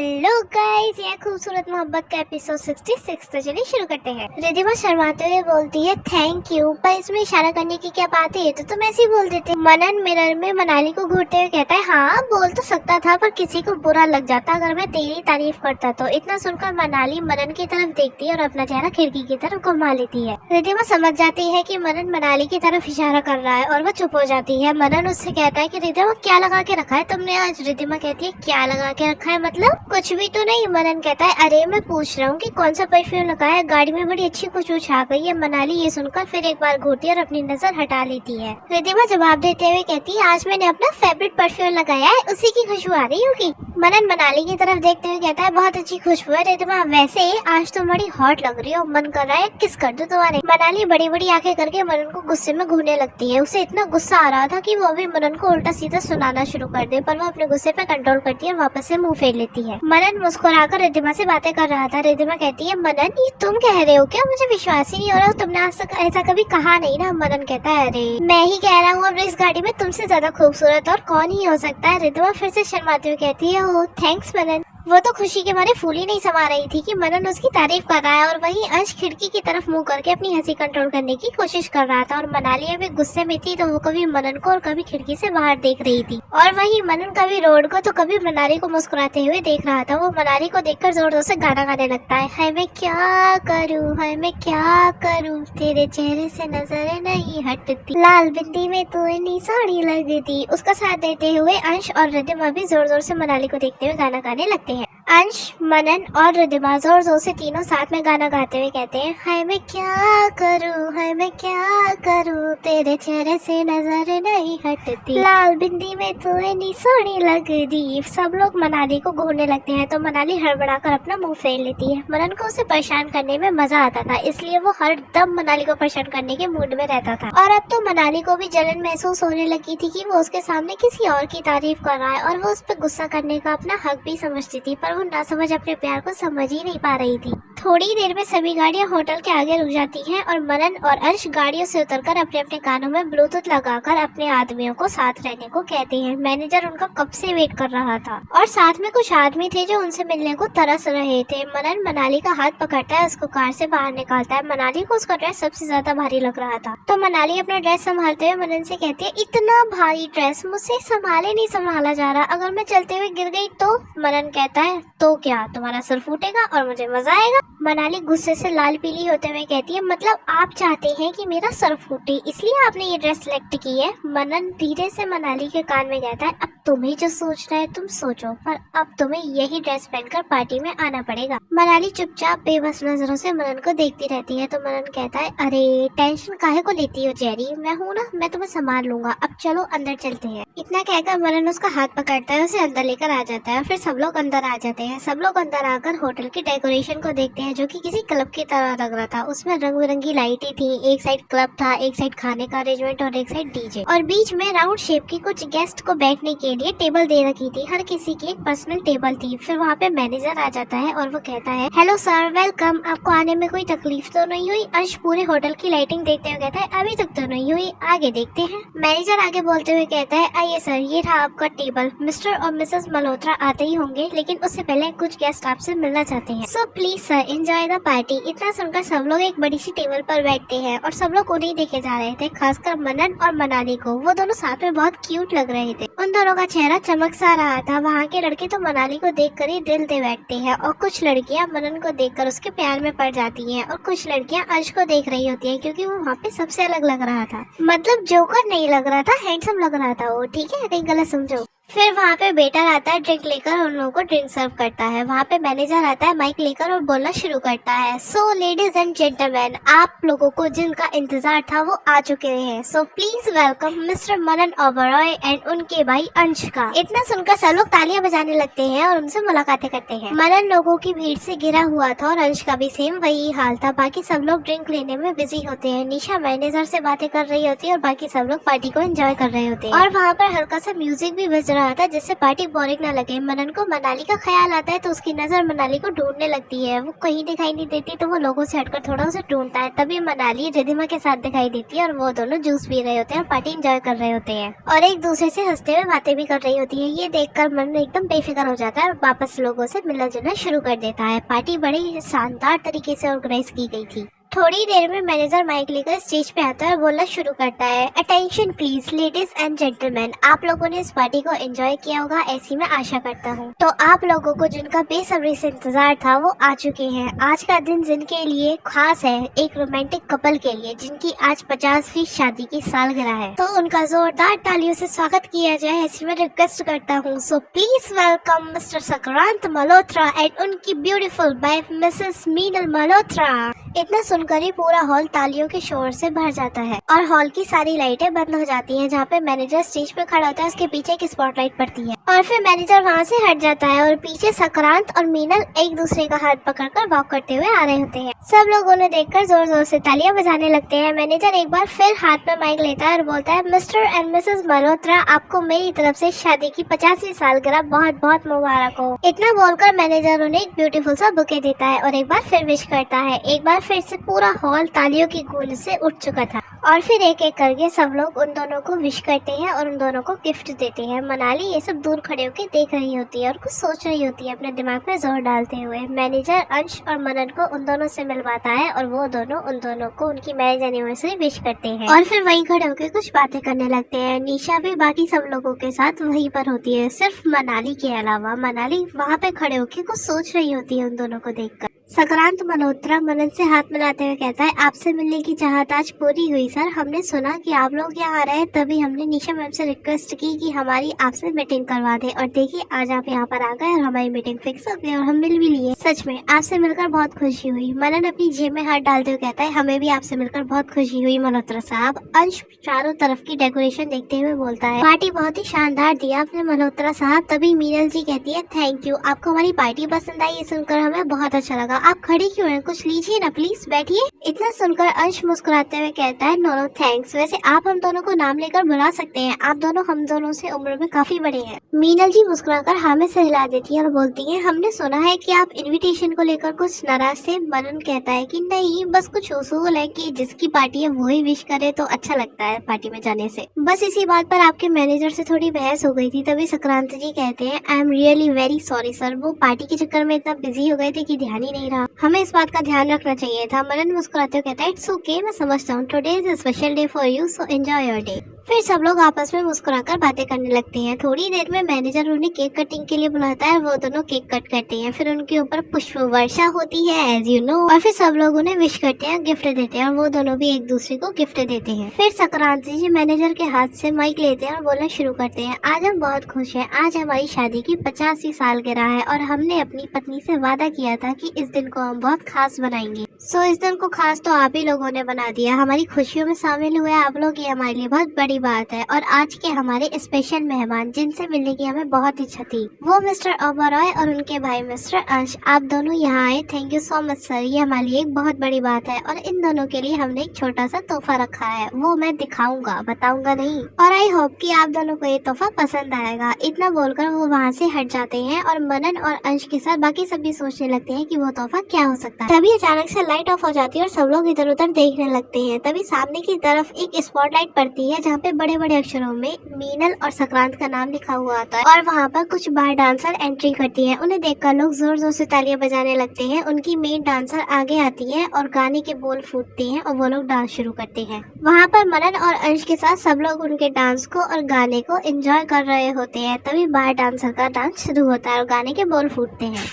Hello guys, यह खूबसूरत मोहब्बत का एपिसोड 66। तो चलिए शुरू करते हैं। रिद्धिमा शर्माते हुए बोलती है थैंक यू, पर इसमें इशारा करने की क्या बात है, तो तुम ऐसे ही बोल देते। मनन मिरर में मनाली को घूरते हुए कहता है हाँ बोल तो सकता था, पर किसी को बुरा लग जाता अगर मैं तेरी तारीफ करता तो। इतना सुनकर मनाली मनन की तरफ देखती है और अपना चेहरा खिड़की की तरफ घुमा लेती है। रिद्धिमा समझ जाती है कि मनन मनाली की तरफ इशारा कर रहा है और वो चुप हो जाती है। मनन उससे कहता है कि रिद्धिमा क्या लगा के रखा है तुमने आज। रिद्धिमा कहती है क्या लगा के रखा है मतलब, कुछ भी तो नहीं। मनन कहता है अरे मैं पूछ रहा हूँ कि कौन सा परफ्यूम लगाया है, गाड़ी में बड़ी अच्छी खुशबू छा गई है। मनाली ये सुनकर फिर एक बार घूरती है और अपनी नजर हटा लेती है। रिद्धिमा जवाब देते हुए कहती है आज मैंने अपना फेवरेट परफ्यूम लगाया है, उसी की खुशबू आ रही होगी। मनन मनाली की तरफ देखते हुए कहता है बहुत अच्छी खुशबू है रिद्धिमा, वैसे आज तुम बड़ी हॉट लग रही हो, मन कर रहा है किस कर दूं तुम्हारे। मनाली बड़ी बड़ी आंखें करके मनन को गुस्से में घूरने लगती है। उसे इतना गुस्सा आ रहा था कि वो अभी मनन को उल्टा सीधा सुनाना शुरू कर दे, पर वो अपने गुस्से पे कंट्रोल करती है और वापस से मुंह फेर लेती है। मनन मुस्कुराकर रिद्धिमा से बातें कर रहा था। रिद्धिमा कहती है मनन ये तुम कह रहे हो क्या, मुझे विश्वास ही नहीं हो रहा, तुमने आज तक ऐसा कभी कहा नहीं ना। मनन कहता है अरे मैं ही कह रहा हूँ, अब इस गाड़ी में तुमसे ज्यादा खूबसूरत और कौन ही हो सकता है। रिद्धिमा फिर से शर्माते हुए कहती है ओह थैंक्स मनन। वो तो खुशी के मारे फूल ही नहीं समा रही थी कि मनन उसकी तारीफ कर रहा है, और वहीं अंश खिड़की की तरफ मुंह करके अपनी हंसी कंट्रोल करने की कोशिश कर रहा था। और मनाली अभी गुस्से में थी, तो वो कभी मनन को और कभी खिड़की से बाहर देख रही थी, और वहीं मनन कभी रोड को तो कभी मनाली को मुस्कुराते हुए देख रहा था। वो मनाली को देखकर जोर जोर से गाना गाने लगता है हाय मैं क्या करूँ, हाय मैं क्या करूँ, तेरे चेहरे से नजर नहीं हटती, लाल बिंदी में तू इतनी सोहनी लगती। उसका साथ देते हुए अंश और रिद्धिमा भी जोर जोर से मनाली को देखते हुए गाना गाने लगते हैं। अंश, मनन और रिद्धिमा जोर जोर से तीनों साथ में गाना गाते हुए कहते हैं हाय मैं क्या करूँ, हाय मैं क्या करूँ, तेरे चेहरे से नजर नहीं हटती, लाल बिंदी में तू इतनी सोहनी लगती। सब लोग मनाली को घूरने लगते हैं, तो मनाली हड़बड़ाकर अपना मुंह फेर लेती है। मनन को उसे परेशान करने में मजा आता था, इसलिए वो हर दम मनाली को परेशान करने के मूड में रहता था। और अब तो मनाली को भी जलन महसूस होने लगी थी कि वो उसके सामने किसी और की तारीफ कर रहा है, और वो उस पर गुस्सा करने का अपना हक भी समझती थी, पर वो ना समझ अपने प्यार को समझ ही नहीं पा रही थी। थोड़ी देर में सभी गाड़ियां होटल के आगे रुक जाती हैं, और मनन और अंश गाड़ियों से उतरकर अपने अपने कानों में ब्लूटूथ लगाकर अपने आदमियों को साथ रहने को कहते हैं। मैनेजर उनका कब से वेट कर रहा था, और साथ में कुछ आदमी थे जो उनसे मिलने को तरस रहे थे। मनन मनाली का हाथ पकड़ता है, उसको कार से बाहर निकालता है। मनाली को उसका ड्रेस सबसे ज्यादा भारी लग रहा था, तो मनाली अपना ड्रेस संभालते हुए मनन से कहती है इतना भारी ड्रेस मुझसे संभाले नहीं संभाला जा रहा, अगर मैं चलते हुए गिर गई तो। मनन कहता है तो क्या, तुम्हारा सर फूटेगा और मुझे मजा आएगा। मनाली गुस्से से लाल पीली होते हुए कहती है मतलब आप चाहते हैं कि मेरा सर फूटे, इसलिए आपने ये ड्रेस सिलेक्ट की है। मनन धीरे से मनाली के कान में कहता है अब तुम्हें जो सोचना है तुम सोचो, पर अब तुम्हें यही ड्रेस पहनकर पार्टी में आना पड़ेगा। मनाली चुपचाप बेबस नजरों से मनन को देखती रहती है, तो मनन कहता है अरे टेंशन काहे को लेती हो जेरी, मैं हूँ ना, मैं तुम्हें संभाल लूंगा, अब चलो अंदर चलते हैं। इतना कहकर मनन उसका हाथ पकड़ता है, उसे अंदर लेकर आ जाता है, फिर सब लोग अंदर आ जाते हैं। सब लोग अंदर आकर होटल की डेकोरेशन को देखते हैं, जो कि किसी क्लब की तरह लग रहा था। उसमें रंग बिरंगी लाइटें थी, एक साइड क्लब था, एक साइड खाने का अरेंजमेंट और एक साइड डीजे, और बीच में राउंड शेप की कुछ गेस्ट को बैठने के लिए टेबल दे रखी थी। हर किसी की एक पर्सनल टेबल थी। फिर वहाँ पे मैनेजर आ जाता है और वो कहता है हेलो सर वेलकम, आपको आने में कोई तकलीफ तो नहीं हुई। अंश पूरे होटल की लाइटिंग देखते हुए कहता है अभी तक तो नहीं हुई, आगे देखते हैं। मैनेजर आगे बोलते हुए कहता है आइए सर, ये रहा आपका टेबल, मिस्टर और मिसेस मल्होत्रा आते ही होंगे, लेकिन उससे पहले कुछ गेस्ट आपसे मिलना चाहते हैं, so please sir enjoy the party. इतना सुनकर सब लोग एक बड़ी सी टेबल पर बैठते हैं, और सब लोग उन्हें देखे जा रहे थे, खासकर मनन और मनाली को। वो दोनों साथ में बहुत क्यूट लग रहे थे, उन दोनों का चेहरा चमक सा रहा था। वहाँ के लड़के तो मनाली को देखकर ही दिल दे बैठते हैं, और कुछ लड़कियाँ मनन को देखकर उसके प्यार में पड़ जाती हैं, और कुछ लड़कियाँ अंश को देख रही होती हैं, क्योंकि वो वहाँ पे सबसे अलग लग रहा था। मतलब जोकर नहीं लग रहा था, हैंडसम लग रहा था वो, ठीक है, कहीं गलत समझो। फिर वहाँ पे वेटर आता है, ड्रिंक लेकर उन लोगों को ड्रिंक सर्व करता है। वहाँ पे मैनेजर आता है माइक लेकर और बोलना शुरू करता है सो लेडीज एंड जेंटलमैन, आप लोगों को जिनका इंतजार था वो आ चुके हैं, सो please welcome mister Manan Oberoi and उनके भाई अंश का। इतना सुनकर सब लोग तालियां बजाने लगते हैं और उनसे मुलाकातें करते हैं। मनन लोगों की भीड़ से घिरा हुआ था, और अंश का भी सेम वही हाल था। बाकी सब लोग ड्रिंक लेने में बिजी होते हैं। निशा मैनेजर से बातें कर रही होती है, और बाकी सब लोग पार्टी को एंजॉय कर रहे होते हैं, और वहाँ पर हल्का सा म्यूजिक भी बज रहा था जिससे पार्टी बोरिंग ना लगे। मनन को मनाली का ख्याल आता है तो उसकी नजर मनाली को ढूंढने लगती है। वो कहीं दिखाई नहीं देती तो वो लोगों से हटकर थोड़ा उसे ढूंढता है। तभी मनाली रिधिमा के साथ दिखाई देती है और वो दोनों जूस पी रहे होते हैं और पार्टी एंजॉय कर रहे होते हैं और एक दूसरे से हंसते हुए बातें भी कर रही होती है। ये देखकर मनन एकदम बेफिक्र हो जाता है और वापस लोगों से मिलना जुलना शुरू कर देता है। पार्टी बड़ी शानदार तरीके से ऑर्गेनाइज की गई थी। थोड़ी देर में मैनेजर माइक लेकर स्टेज पे आता है और बोलना शुरू करता है, attention please ladies and gentleman, आप लोगों ने इस पार्टी को एंजॉय किया होगा ऐसी मैं आशा करता हूँ। तो आप लोगों को जिनका बेसब्री से इंतजार था वो आ चुके हैं। आज का दिन जिनके लिए खास है, एक रोमांटिक कपल के लिए जिनकी आज 50वीं शादी की सालगिरह है, तो उनका जोरदार तालियों से स्वागत किया जाए ऐसी मैं रिक्वेस्ट करता हूँ। So please welcome Mr Sakrant Malhotra and उनकी beautiful wife Mrs Meenal Malhotra. इतना सुनकर ही पूरा हॉल तालियों के शोर से भर जाता है और हॉल की सारी लाइटें बंद हो जाती हैं। जहाँ पे मैनेजर स्टेज पे खड़ा होता है उसके पीछे एक स्पॉटलाइट पड़ती है और फिर मैनेजर वहाँ से हट जाता है और पीछे सक्रांत और मीनल एक दूसरे का हाथ पकड़कर वॉक करते हुए आ रहे होते हैं। सब लोग उन्हें देखकर जोर जोर से तालियां बजाने लगते हैं। मैनेजर एक बार फिर हाथ में माइक लेता है और बोलता है, मिस्टर एंड मिसेस मल्होत्रा, आपको मेरी तरफ से शादी की 50वीं सालगिरह बहुत बहुत मुबारक हो। इतना बोलकर मैनेजर उन्हें एक ब्यूटीफुल सा बुके देता है और एक बार फिर विश करता है। एक बार फिर से पूरा हॉल तालियों की गूंज से उठ चुका था और फिर एक एक करके सब लोग उन दोनों को विश करते हैं और उन दोनों को गिफ्ट देते हैं। मनाली ये सब दूर खड़े होकर देख रही होती है और कुछ सोच रही होती है, अपने दिमाग में जोर डालते हुए। मैनेजर अंश और मनन को उन दोनों से मिलवाता है और वो दोनों उन दोनों को उनकी मैरिज एनिवर्सरी विश करते हैं और फिर वहीं खड़े होकर कुछ बातें करने लगते हैं। निशा भी बाकी सब लोगों के साथ वहीं पर होती है, सिर्फ मनाली के अलावा। मनाली वहाँ पे खड़े होकर कुछ सोच रही होती है उन दोनों को देखकर। सक्रांत मल्होत्रा मनन से हाथ मिलाते हुए कहता है, आपसे मिलने की चाहत आज पूरी हुई सर। हमने सुना कि आप लोग यहाँ आ रहे हैं, तभी हमने निशा मैम से रिक्वेस्ट की कि हमारी आपसे मीटिंग करवा दे और देखिए आज आप यहाँ पर आ गए और हमारी मीटिंग फिक्स हो गई और हम मिल भी लिए। सच में आपसे मिलकर बहुत खुशी हुई। मनन अपनी जेब में हाथ डालते हुए कहता है, हमें भी आपसे मिलकर बहुत खुशी हुई मल्होत्रा साहब। अंश चारों तरफ की डेकोरेशन देखते हुए बोलता है, पार्टी बहुत ही शानदार दिया आपने मल्होत्रा साहब। तभी मीनल जी कहती है, थैंक यू, आपको हमारी पार्टी पसंद आई, ये सुनकर हमें बहुत अच्छा लगा। आप खड़ी क्यों हैं, कुछ लीजिए ना प्लीज, बैठिए। इतना सुनकर अंश मुस्कुराते हुए कहता है, नो नो थैंक्स, वैसे आप हम दोनों को नाम लेकर बुला सकते हैं, आप दोनों हम दोनों से उम्र में काफी बड़े हैं। मीनल जी मुस्कुराकर हाँ में सिर हिला देती है और बोलती है, हमने सुना है कि आप इनविटेशन को लेकर कुछ नाराज थे। मनन कहता है कि नहीं, बस कुछ उसूल है कि जिसकी पार्टी है वो ही विश करे तो अच्छा लगता है पार्टी में जाने से। बस इसी बात पर आपके मैनेजर से थोड़ी बहस हो गई थी। तभी सक्रांत जी कहते हैं, I am really very sorry sir, वो पार्टी के चक्कर में इतना बिजी हो गए थे कि ध्यान ही नहीं रहा, हमें इस बात का ध्यान रखना चाहिए था। मनन मुस्कुराते हुए कहता है, इट्स ओके, मैं समझता हूँ, today is a special day for you, so enjoy your day. फिर सब लोग आपस में मुस्कुराकर बातें करने लगते हैं। थोड़ी देर में मैनेजर उन्हें केक कटिंग के लिए बुलाता है और वो दोनों केक कट करते हैं। फिर उनके ऊपर पुष्प वर्षा होती है एज यू नो, और फिर सब लोग उन्हें विश करते हैं, गिफ्ट देते हैं और वो दोनों भी एक दूसरे को गिफ्ट देते हैं। फिर सक्रांति जी मैनेजर के हाथ से माइक लेते हैं और बोलना शुरू करते हैं, आज हम बहुत खुश हैं, आज हमारी शादी की 50वीं सालगिरह है और हमने अपनी पत्नी से वादा किया था कि इस दिन को हम बहुत खास बनाएंगे। सो इस दिन को खास तो आप ही लोगों ने बना दिया, हमारी खुशियों में शामिल हुए आप लोग, ये हमारे लिए बहुत बड़ी बात है। और आज के हमारे स्पेशल मेहमान जिनसे मिलने की हमें बहुत इच्छा थी, वो मिस्टर ओबरॉय और उनके भाई मिस्टर अंश, आप दोनों यहाँ आए, thank you so much sir, ये हमारे लिए एक बहुत बड़ी बात है। और इन दोनों के लिए हमने एक छोटा सा तोहफा रखा है, वो मैं दिखाऊंगा, बताऊंगा नहीं, और आई होप कि आप दोनों को ये तोहफा पसंद आएगा। इतना बोलकर वो वहाँ से हट जाते हैं और मनन और अंश के साथ बाकी सभी सोचने लगते हैं कि वो तोहफा क्या हो सकता है। तभी अचानक से लाइट ऑफ हो जाती है और सब लोग इधर उधर देखने लगते हैं। तभी सामने की तरफ एक स्पॉटलाइट पड़ती है जहाँ पे बड़े बड़े अक्षरों में मीनल और सक्रांत का नाम लिखा हुआ आता है और वहाँ पर कुछ बार डांसर एंट्री करती हैं। उन्हें देखकर लोग जोर जोर से तालियां बजाने लगते हैं। उनकी मेन डांसर आगे आती है और गाने के बोल फूटते हैं और वो लोग डांस शुरू करते हैं। वहाँ पर मनन और अंश के साथ सब लोग उनके डांस को और गाने को एंजॉय कर रहे होते हैं। तभी बार डांसर का डांस शुरू होता है और गाने के बोल फूटते हैं।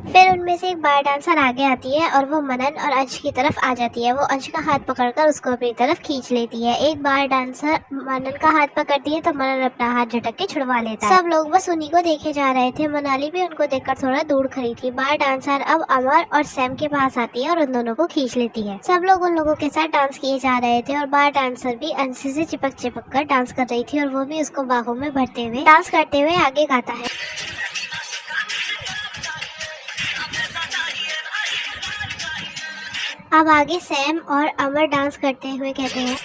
फिर उनमें से एक बार डांसर आगे आती है और वो मनन और अंश की तरफ आ जाती है। वो अंश का हाथ पकड़कर उसको अपनी तरफ खींच लेती है। एक बार डांसर मनन का हाथ पकड़ती है तो मनन अपना हाथ झटक के छुड़वा लेता है। सब लोग बस उन्हीं को देखे जा रहे थे। मनाली भी उनको देखकर थोड़ा दूर खड़ी थी। बार डांसर अब अमर और सैम के पास आती है और उन दोनों को खींच लेती है। सब लोग उन लोगों के साथ डांस किए जा रहे थे और बार डांसर भी अंश से चिपक कर डांस कर रही थी और वो भी उसको बाहों में भरते हुए डांस करते हुए आगे गाता है। अब आगे सैम और अमर डांस करते हुए कहते हैं,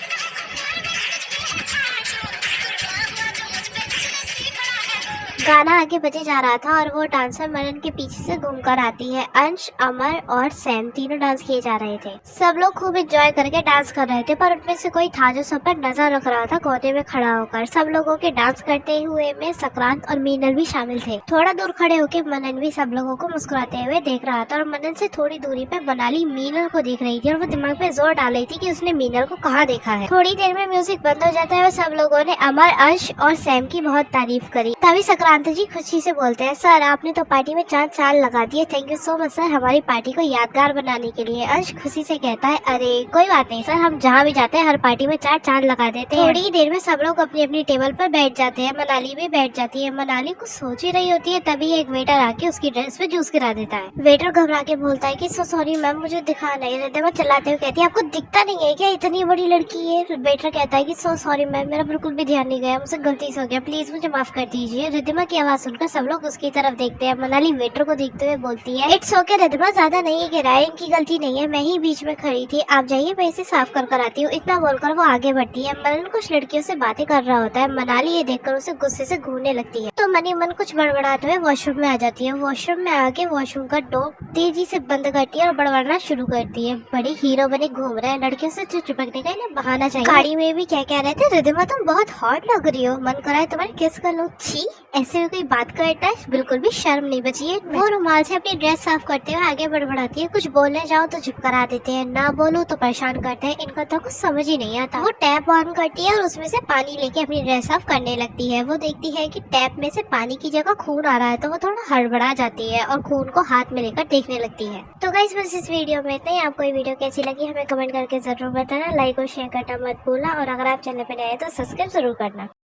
गाना आगे बजे जा रहा था और वो डांसर मनन के पीछे से घूमकर आती है। अंश, अमर और सैम तीनों डांस किए जा रहे थे। सब लोग खूब एंजॉय करके डांस कर रहे थे, पर उनमें से कोई था जो सब पर नजर रख रहा था कोने में खड़ा होकर। सब लोगों के डांस करते हुए में सक्रांत और मीनल भी शामिल थे। थोड़ा दूर खड़े होकर मनन भी सब लोगों को मुस्कुराते हुए देख रहा था और मनन से थोड़ी दूरी पे मनाली मीनल को देख रही थी और वो दिमाग पे जोर डाल रही थी कि उसने मीनल को कहाँ देखा है। थोड़ी देर में म्यूजिक बंद हो जाता है और सब लोगों ने अमर, अंश और सैम की बहुत तारीफ करी। तभी सक्रांत जी खुशी से बोलते हैं, सर आपने तो पार्टी में 4 चांद लगा दिए। Thank you so much sir, हमारी पार्टी को यादगार बनाने के लिए। अंश खुशी से कहता है, अरे कोई बात नहीं सर, हम जहाँ भी जाते हैं हर पार्टी में 4 चांद लगा देते हैं। थोड़ी ही देर में सब लोग अपनी अपनी टेबल पर बैठ जाते हैं। मनाली भी बैठ जाती है। मनाली कुछ सोच ही रही होती है, तभी एक वेटर आके उसकी ड्रेस पे जूस गिरा देता है। वेटर घबरा के बोलता है कि सो सॉरी मैम, मुझे दिखा नहीं रहे थे। मैं चिल्लाते हुए कहती है, आपको दिखता नहीं है क्या, इतनी बड़ी लड़की है। वेटर कहता है कि सो सॉरी मैम, मेरा बिल्कुल भी ध्यान नहीं गया, मुझसे गलती से हो गया, प्लीज मुझे माफ कर दीजिए। रिद्धिमा की आवाज सुनकर सब लोग उसकी तरफ देखते हैं। मनाली वेटर को देखते हुए बोलती है, इट्स ओके रिद्धिमा, ज्यादा नहीं गिरा है, इनकी गलती नहीं है, मैं ही बीच में खड़ी थी, आप जाइए मैं इसे साफ कर आती हूँ। इतना बोलकर वो आगे बढ़ती है। मनन कुछ लड़कियों से बातें कर रहा होता है। मनाली ये देखकर उसे गुस्से से घूरने लगती है तो मनी मन कुछ बड़बड़ाते हुए वॉशरूम में आ जाती है। वॉशरूम में आके वॉशरूम का डोर तेजी से बंद करती है और बड़बड़ना शुरू करती है। बड़ी हीरो बने घूम रहे हैं, लड़कियों से चिपकने का इन्हें बहाना चाहिए। गाड़ी में भी क्या कह रहे थे, रिद्धिमा तुम बहुत हॉट लग रही हो, मन करा है तुम्हारी किस कर लो। छी, ऐसे में कोई बात करता है, बिल्कुल भी शर्म नहीं बची है। वो रुमाल से अपनी ड्रेस साफ करते हुए आगे बढ़ाती है। कुछ बोलने जाओ तो चुप करा देते हैं, ना बोलो तो परेशान करते हैं, इनका तो कुछ समझ ही नहीं आता। वो टैप ऑन करती है और उसमें से पानी लेके अपनी ड्रेस साफ करने लगती है। वो देखती है कि टैप में से पानी की जगह खून आ रहा है तो वो थोड़ा हड़बड़ा जाती है और खून को हाथ में लेकर देखने लगती है। तो गाइस बस इस वीडियो में इतना ही। आपको ये वीडियो कैसी लगी हमें कमेंट करके जरूर बताना। लाइक और शेयर करना मत भूलना और अगर आप चैनल पे नए हैं तो सब्सक्राइब जरूर करना।